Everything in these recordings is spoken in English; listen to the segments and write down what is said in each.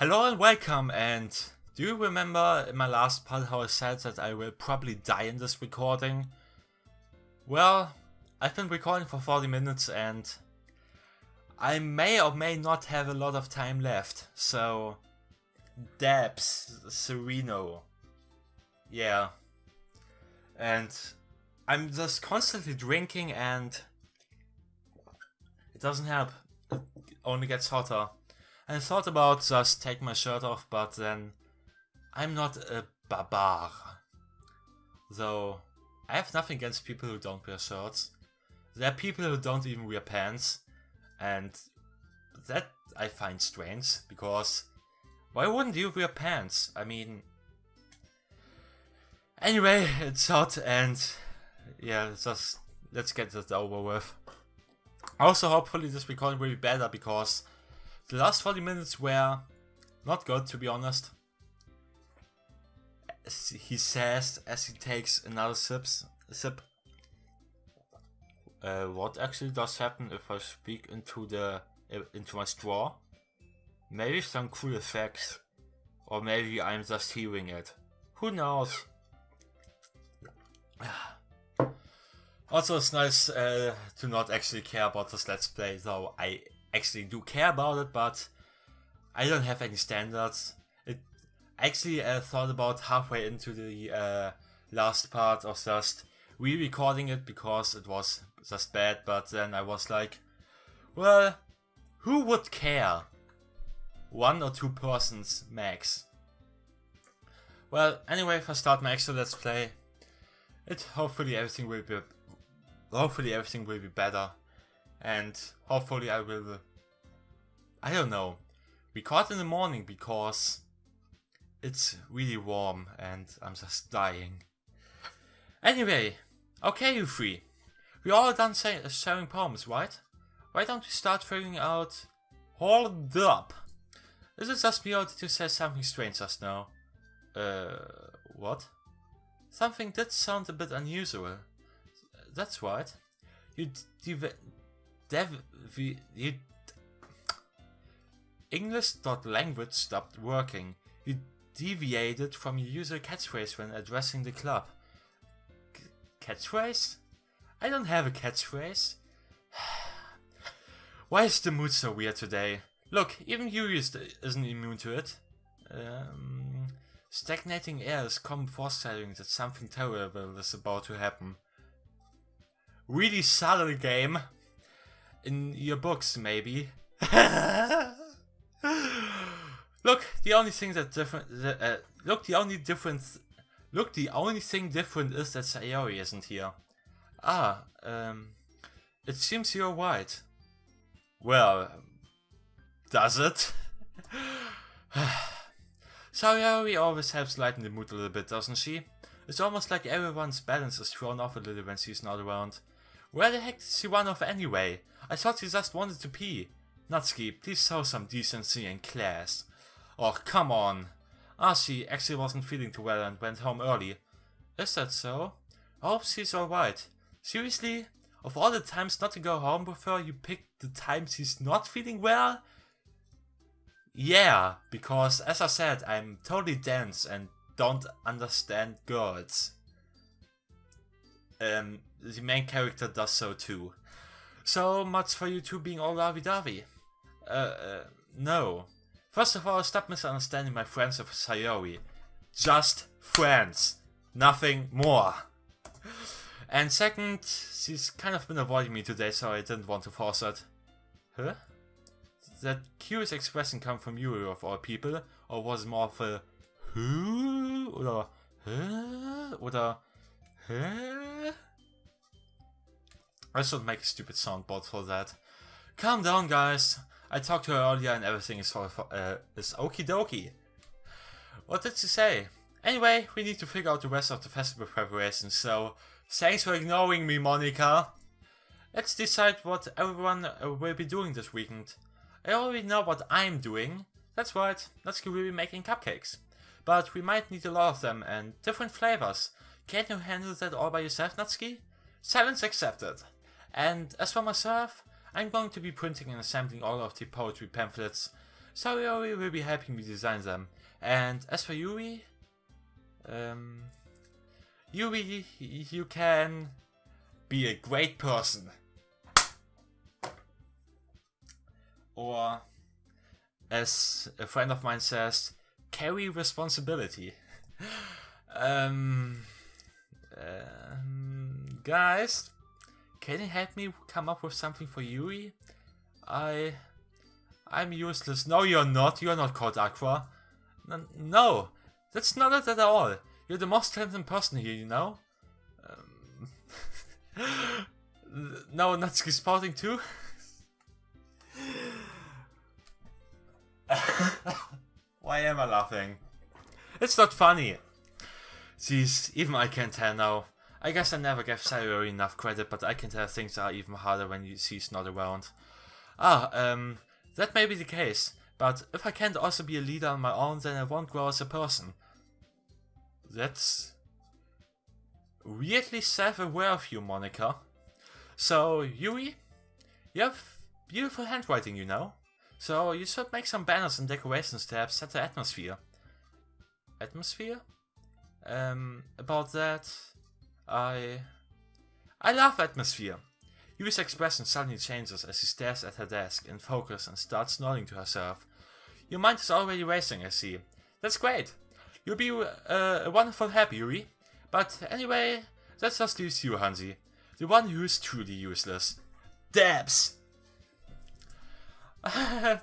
Hello and welcome, and do you remember in my last part how I said that I will probably die in this recording? Well, I've been recording for 40 minutes and I may or may not have a lot of time left, so dephts, Sereno. Yeah. And I'm just constantly drinking and it doesn't help, it only gets hotter. I thought about just taking my shirt off, but then I'm not a barbar. Though I have nothing against people who don't wear shirts. There are people who don't even wear pants, and that I find strange, because why wouldn't you wear pants? I mean, anyway, it's hot and yeah, let's get this over with. Also, hopefully this recording will be better, because the last 40 minutes were not good, to be honest. He says as he takes another sip. What actually does happen if I speak into my straw? Maybe some cool effects, or maybe I'm just hearing it. Who knows? Also, it's nice to not actually care about this Let's Play, though I actually do care about it, but I don't have any standards. I actually thought about halfway into the last part of just re-recording it because it was just bad, but then I was like, well, who would care? 1 or 2 persons max. Well, anyway, if I start my actual Let's Play, hopefully everything will be better. And hopefully I will, I don't know, record in the morning, because it's really warm and I'm just dying. Anyway, okay you three, we're all done sharing poems, right? Why don't we start figuring out... Hold up! Is it just me or did you say something strange just now? What? Something did sound a bit unusual. That's right. English.language stopped working. You deviated from your usual catchphrase when addressing the club. Catchphrase? I don't have a catchphrase. Why is the mood so weird today? Look, even you isn't immune to it. Stagnating air is common foreshadowing that something terrible is about to happen. Really subtle game. In your books, maybe. Look, the only thing different is that Sayori isn't here. It seems you're white. Well, does it? Sayori always helps lighten the mood a little bit, doesn't she? It's almost like everyone's balance is thrown off a little when she's not around. Where the heck did she run off anyway? I thought she just wanted to pee. Natsuki, please show some decency in class. Oh, come on. She actually wasn't feeling too well and went home early. Is that so? I hope she's alright. Seriously? Of all the times not to go home with her, you picked the time she's not feeling well? Yeah, because as I said, I'm totally dense and don't understand girls. The main character does so too. So much for you two being all lovey-dovey. No. First of all, stop misunderstanding my friends of Sayori. Just friends. Nothing more. And second, she's kind of been avoiding me today, so I didn't want to force it. Huh? That curious expression come from you of all people? Or was it more of a who? Or huh? Or huh? I should make a stupid soundboard for that. Calm down, guys. I talked to her earlier and everything is okie dokie. What did she say? Anyway, we need to figure out the rest of the festival preparations, so thanks for ignoring me, Monica. Let's decide what everyone will be doing this weekend. I already know what I'm doing. That's right, Natsuki will be making cupcakes. But we might need a lot of them and different flavors. Can't you handle that all by yourself, Natsuki? Silence accepted. And as for myself, I'm going to be printing and assembling all of the poetry pamphlets. So Yuri will be helping me design them. And as for Yuri, Yuri, you can be a great person. Or, as a friend of mine says, carry responsibility. Guys, can you help me come up with something for Yuri? I'm useless. No, you're not. You're not called Aqua. No, that's not it at all. You're the most talented person here, you know? No, Natsuki spouting too? Why am I laughing? It's not funny. Jeez, even I can tell now. I guess I never gave Sayori enough credit, but I can tell things are even harder when she's not around. That may be the case, but if I can't also be a leader on my own, then I won't grow as a person. That's weirdly self-aware of you, Monica. So, Yuri, you have beautiful handwriting, you know? So you should make some banners and decorations to help set the atmosphere. Atmosphere? About that, I love atmosphere. Yuri's expression suddenly changes as she stares at her desk in focus and starts nodding to herself. Your mind is already racing, I see. That's great. You'll be a wonderful help, Yuri. But anyway, that just leaves you, Hansi. The one who is truly useless. Debs!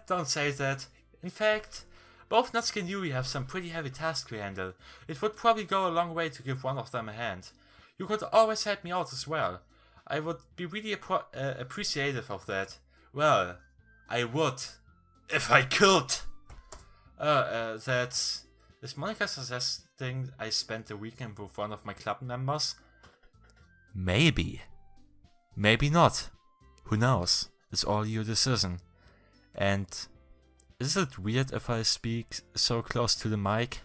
Don't say that. In fact, both Natsuki and Yuri have some pretty heavy tasks to handle. It would probably go a long way to give one of them a hand. You could always help me out as well. I would be really appreciative of that. Well, I would. If I could. Is Monica suggesting I spend the weekend with one of my club members? Maybe. Maybe not. Who knows? It's all your decision. And is it weird if I speak so close to the mic?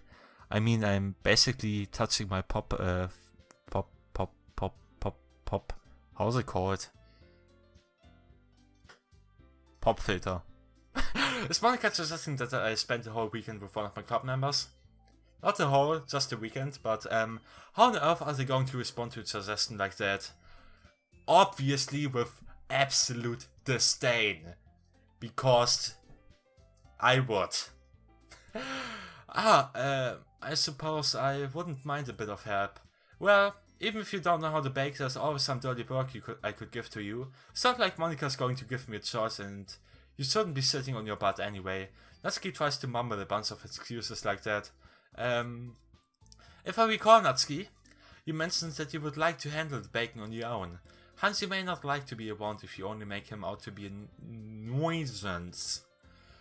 I mean, I'm basically touching my pop, how's it called? Pop filter. Is Monica suggesting that I spend the whole weekend with one of my club members? Not the whole, just the weekend, but how on earth are they going to respond to a suggestion like that? Obviously with absolute disdain. Because I would. I suppose I wouldn't mind a bit of help. Well, even if you don't know how to bake, there's always some dirty work I could give to you. It's not like Monica's going to give me a choice and you shouldn't be sitting on your butt anyway. Natsuki tries to mumble a bunch of excuses like that. If I recall, Natsuki, you mentioned that you would like to handle the baking on your own. Hansi may not like to be around if you only make him out to be a nuisance.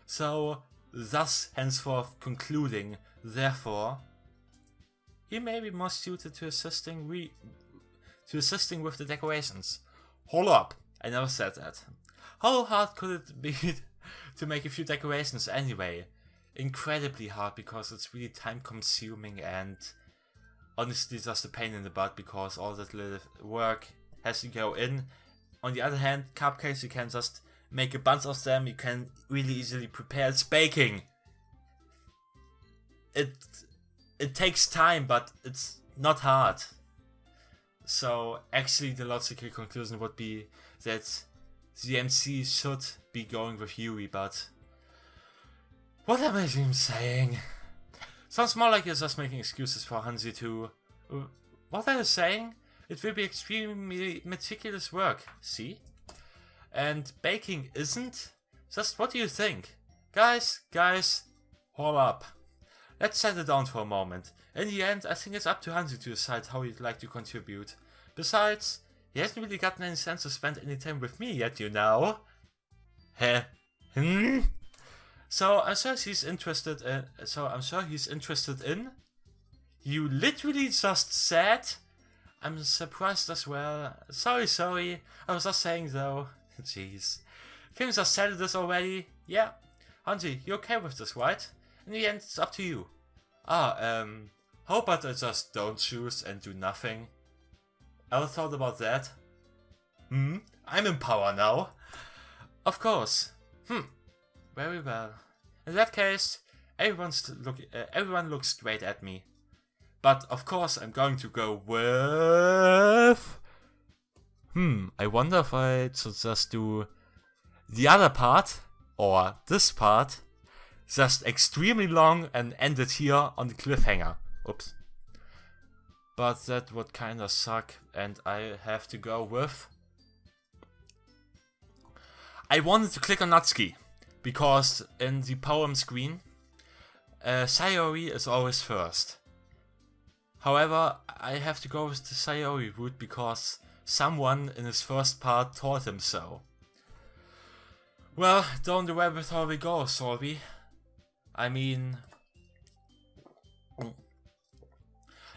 So, thus henceforth concluding, therefore, he may be more suited to assisting with the decorations. Hold up, I never said that. How hard could it be to make a few decorations anyway? Incredibly hard, because it's really time consuming and honestly just a pain in the butt, because all that little work has to go in. On the other hand, cupcakes, you can just make a bunch of them, you can really easily prepare. It's baking. It takes time, but it's not hard. So actually the logical conclusion would be that the MC should be going with Yuri, but what am I even saying? Sounds more like you're just making excuses for Hansi too. What are you saying? It will be extremely meticulous work, see? And baking isn't? Just what do you think? Guys, hold up. Let's settle down for a moment. In the end, I think it's up to Hansi to decide how he'd like to contribute. Besides, he hasn't really gotten any sense to spend any time with me yet, you know? Heh? So I'm sure he's interested in. You literally just said? I'm surprised as well. Sorry. I was just saying though. Jeez. Kim just said this already. Yeah. Hansi, you okay with this, right? In the end, it's up to you. How about I just don't choose and do nothing? Ever thought about that? I'm in power now. Of course. Very well. In that case, everyone looks great at me. But of course I'm going to go with... I wonder if I should just do the other part, or this part, just extremely long and end it here on the cliffhanger. Oops. But that would kinda suck, and I have to go with... I wanted to click on Natsuki, because in the poem screen, Sayori is always first. However, I have to go with the Sayori route because someone in his first part taught him so. Well, down the rabbit hole we go, sorry. I mean...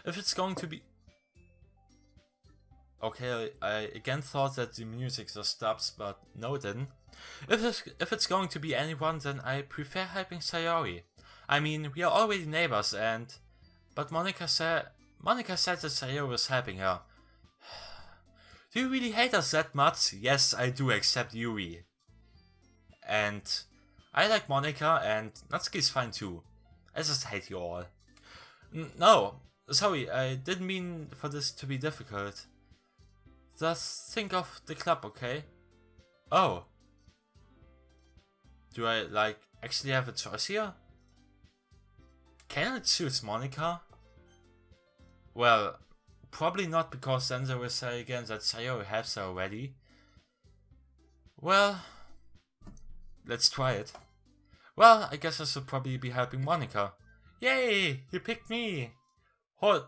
if it's going to be... Okay, I again thought that the music just stops, but no it didn't. If it's going to be anyone, then I prefer helping Sayori. I mean, we are already neighbors but Monika said that Sayori was helping her. Do you really hate us that much? Yes, I do, except Yuri. And I like Monika, and Natsuki's fine too. I just hate you all. No, sorry, I didn't mean for this to be difficult. Just think of the club, okay? Oh. Do I, actually have a choice here? Can I choose Monika? Well, probably not, because then they will say again that Sayori has her already. Well, let's try it. Well, I guess I should probably be helping Monika. Yay! You picked me! Hold.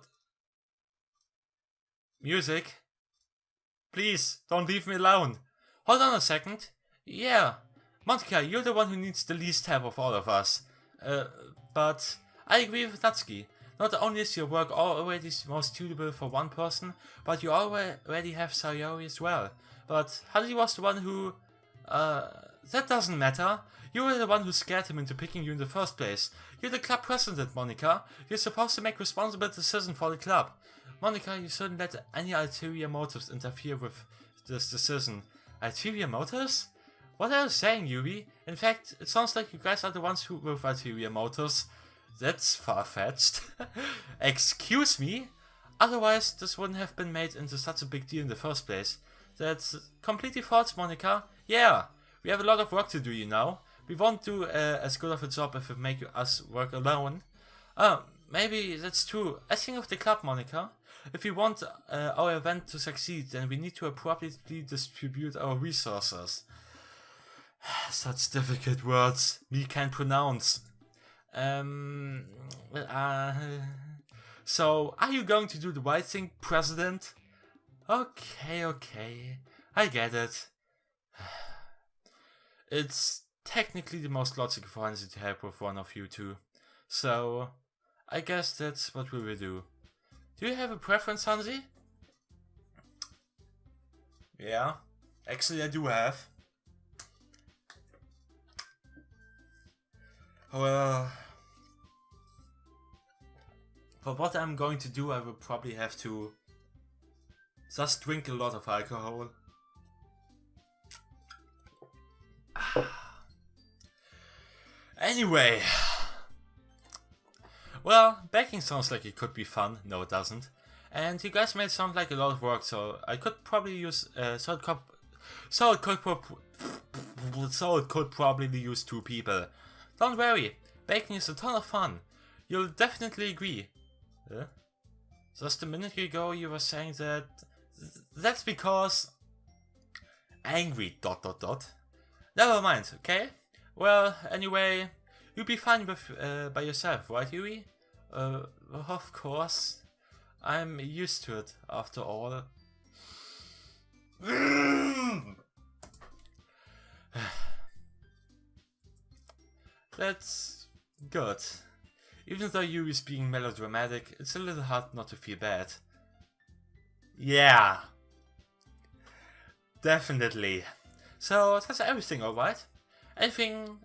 Music? Please, don't leave me alone. Hold on a second. Yeah, Monika, you're the one who needs the least help of all of us. But I agree with Natsuki. Not only is your work already most suitable for one person, but you already have Sayori as well. But Hansi was the one who... that doesn't matter. You were the one who scared him into picking you in the first place. You're the club president, Monika. You're supposed to make responsible decisions for the club. Monika, you shouldn't let any ulterior motives interfere with this decision. Ulterior motives? What are you saying, Yuri? In fact, it sounds like you guys are the ones who with ulterior motives. That's far-fetched. Excuse me? Otherwise, this wouldn't have been made into such a big deal in the first place. That's completely false, Monika. Yeah, we have a lot of work to do, you know. We won't do as good of a job if we make us work alone. Maybe that's true. I think of the club, Monika. If we want our event to succeed, then we need to appropriately distribute our resources. Such difficult words we can't pronounce. So, are you going to do the right thing, President? Okay, I get it. It's technically the most logical for Hansi to help with one of you two. So, I guess that's what we will do. Do you have a preference, Hansi? Yeah, actually I do have. Well, for what I'm going to do, I will probably have to just drink a lot of alcohol. Anyway, well, baking sounds like it could be fun. No, it doesn't. And you guys made it sound like a lot of work, so I could probably use so it could probably use 2 people. Don't worry, baking is a ton of fun. You'll definitely agree. Just a minute ago you were saying that... That's because... Angry ... Never mind, okay? Well, anyway, you'll be fine with by yourself, right, Yuri? Of course. I'm used to it, after all. That's good. Even though Yuri's being melodramatic, it's a little hard not to feel bad. Yeah. Definitely. So, that's everything, alright? Anything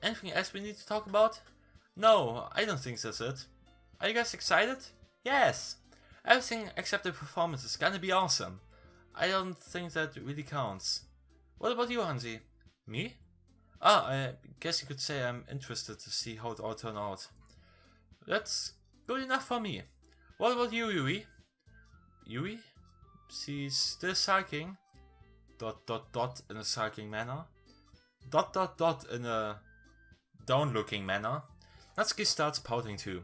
else we need to talk about? No, I don't think that's it. Are you guys excited? Yes! Everything except the performance is gonna be awesome. I don't think that really counts. What about you, Hansi? Me? I guess you could say I'm interested to see how it all turn out. That's good enough for me. What about you, Yui? Yui? She's still sulking. ... in a sulking manner. ... in a down-looking manner. Natsuki starts pouting too.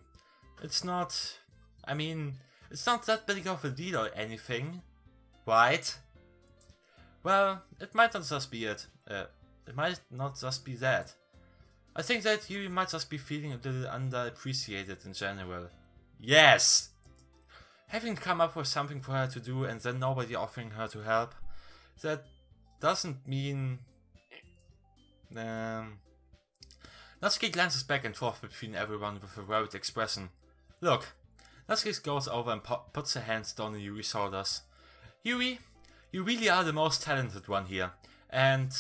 It's not... I mean, it's not that big of a deal or anything, right? Well, it might not just be it. It might not just be that. I think that Yui might just be feeling a little underappreciated in general. Yes! Having come up with something for her to do and then nobody offering her to help, that doesn't mean... Natsuki glances back and forth between everyone with a worried expression. Look, Natsuki goes over and puts her hands down on Yui's shoulders. Yui, you really are the most talented one here, and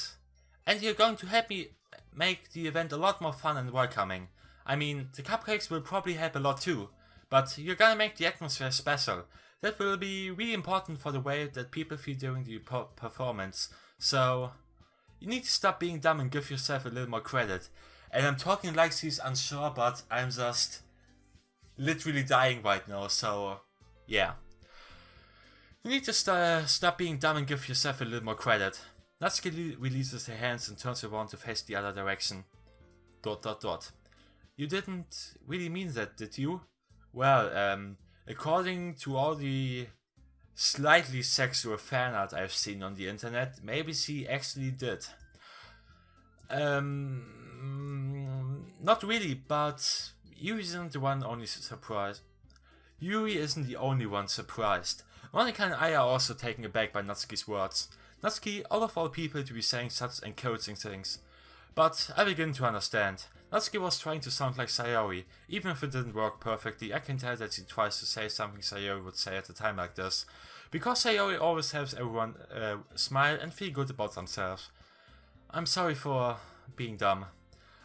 you're going to help me make the event a lot more fun and welcoming. I mean, the cupcakes will probably help a lot too, but you're gonna make the atmosphere special. That will be really important for the way that people feel during the performance. So, you need to stop being dumb and give yourself a little more credit. And I'm talking like she's unsure, but I'm just literally dying right now, so yeah. You need to stop being dumb and give yourself a little more credit. Natsuki releases her hands and turns around to face the other direction. ... You didn't really mean that, did you? Well, according to all the slightly sexual fan art I've seen on the internet, maybe she actually did. Not really, but Yui isn't the only one surprised. Monika and I are also taken aback by Natsuki's words. Natsuki, all of all people to be saying such encouraging things. But I begin to understand. Natsuki was trying to sound like Sayori. Even if it didn't work perfectly, I can tell that she tries to say something Sayori would say at a time like this. Because Sayori always helps everyone smile and feel good about themselves. I'm sorry for being dumb.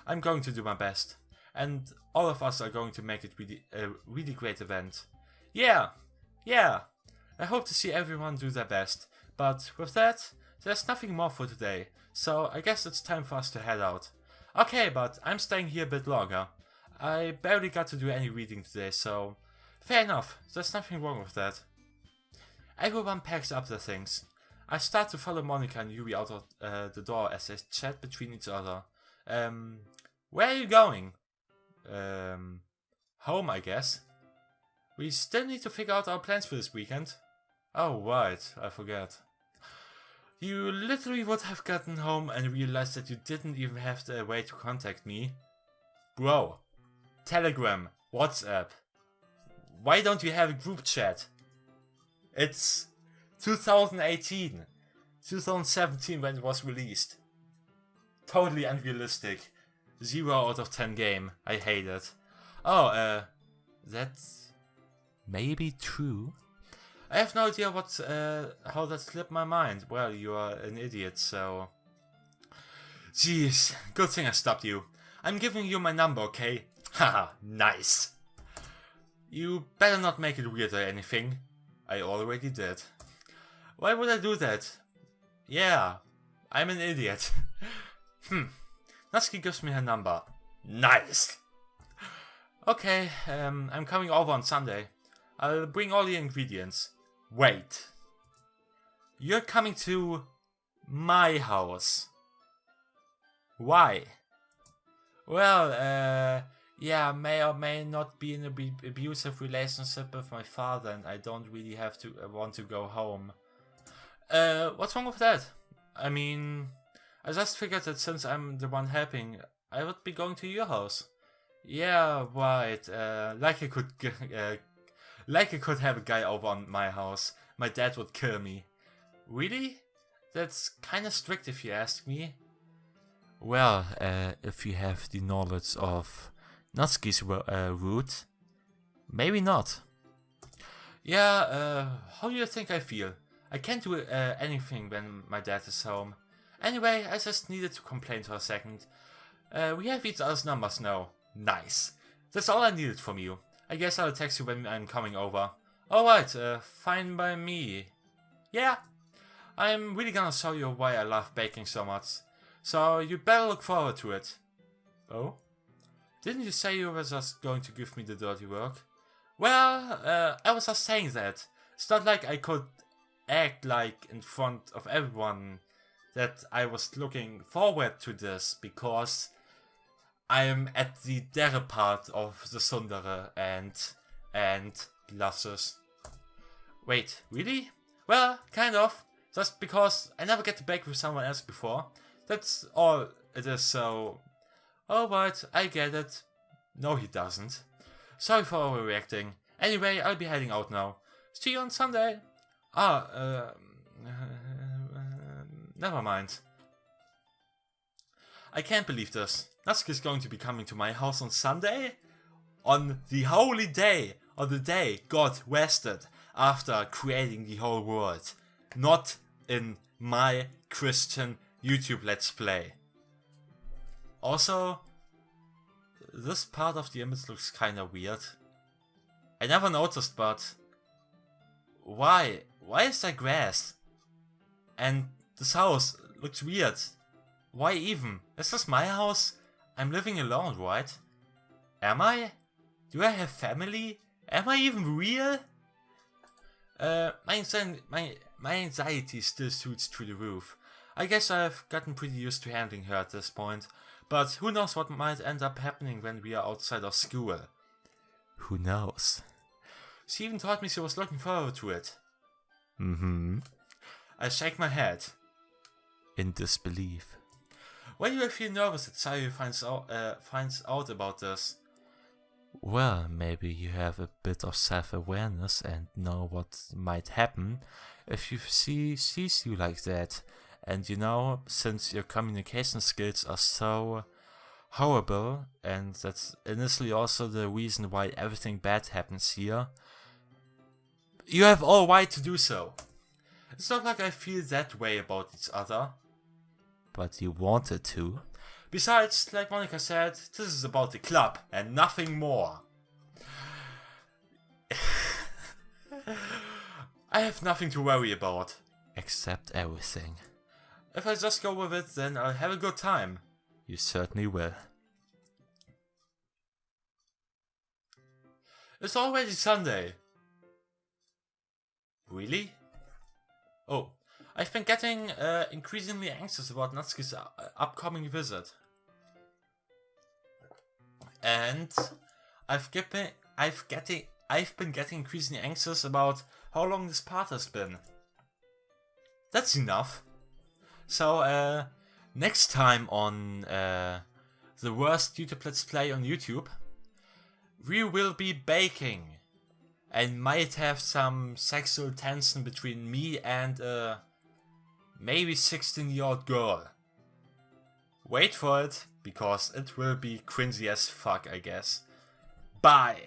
I'm going to do my best. And all of us are going to make it a really great event. Yeah! I hope to see everyone do their best. But with that, there's nothing more for today. So I guess it's time for us to head out. Okay, but I'm staying here a bit longer. I barely got to do any reading today, so fair enough, there's nothing wrong with that. Everyone packs up their things. I start to follow Monika and Yui out of the door as they chat between each other. Where are you going? Home, I guess. We still need to figure out our plans for this weekend. Oh right, I forgot. You literally would have gotten home and realized that you didn't even have the way to contact me. Bro, Telegram, WhatsApp. Why don't you have a group chat? It's 2018, 2017 when it was released. Totally unrealistic. 0 out of 10 game. I hate it. Oh, that's maybe true. I have no idea how that slipped my mind. Well, you are an idiot, so... Jeez, good thing I stopped you. I'm giving you my number, okay? Haha, nice. You better not make it weird or anything. I already did. Why would I do that? Yeah, I'm an idiot. Natsuki gives me her number. Nice. Okay, I'm coming over on Sunday. I'll bring all the ingredients. Wait. You're coming to my house. Why? Well, yeah, may or may not be in an abusive relationship with my father, and I don't really want to go home. What's wrong with that? I mean, I just figured that since I'm the one helping, I would be going to your house. Yeah, right. Like I could have a guy over on my house. My dad would kill me. Really? That's kinda strict if you ask me. Well, if you have the knowledge of Natsuki's route, maybe not. Yeah, how do you think I feel? I can't do anything when my dad is home. Anyway, I just needed to complain for a second. We have each other's numbers now. Nice. That's all I needed from you. I guess I'll text you when I'm coming over. Alright, fine by me. Yeah, I'm really gonna show you why I love baking so much. So you better look forward to it. Oh? Didn't you say you were just going to give me the dirty work? Well, I was just saying that. It's not like I could act like in front of everyone that I was looking forward to this, because I am at the dere part of the Sundere and blushes. Wait, really? Well, kind of. Just because I never get to bake with someone else before. That's all it is, so... Alright, I get it. No, he doesn't. Sorry for overreacting. Anyway, I'll be heading out now. See you on Sunday. Never mind. I can't believe this. Natsuki is going to be coming to my house on Sunday? On the holy day, on the day God rested after creating the whole world. Not in my Christian YouTube Let's Play. Also, this part of the image looks kinda weird. I never noticed, but why? Why is there grass? And this house looks weird. Why even? Is this my house? I'm living alone, right? Am I? Do I have family? Am I even real? My anxiety still shoots through the roof. I guess I've gotten pretty used to handling her at this point, but who knows what might end up happening when we are outside of school. Who knows? She even told me she was looking forward to it. I shake my head. In disbelief. Why do I feel nervous that Sayu finds out about this? Well, maybe you have a bit of self-awareness and know what might happen if you sees you like that. And you know, since your communication skills are so horrible, and that's initially also the reason why everything bad happens here, you have all right to do so. It's not like I feel that way about each other. But you wanted to. Besides, like Monica said, this is about the club and nothing more. I have nothing to worry about. Except everything. If I just go with it, then I'll have a good time. You certainly will. It's already Sunday. Really? Oh, I've been getting increasingly anxious about Natsuki's upcoming visit. And I've been getting increasingly anxious about how long this part has been. That's enough. So, next time on the worst YouTube Let's Play on YouTube, we will be baking. And might have some sexual tension between me and a maybe 16-year-old girl. Wait for it, because it will be cringy as fuck, I guess. Bye!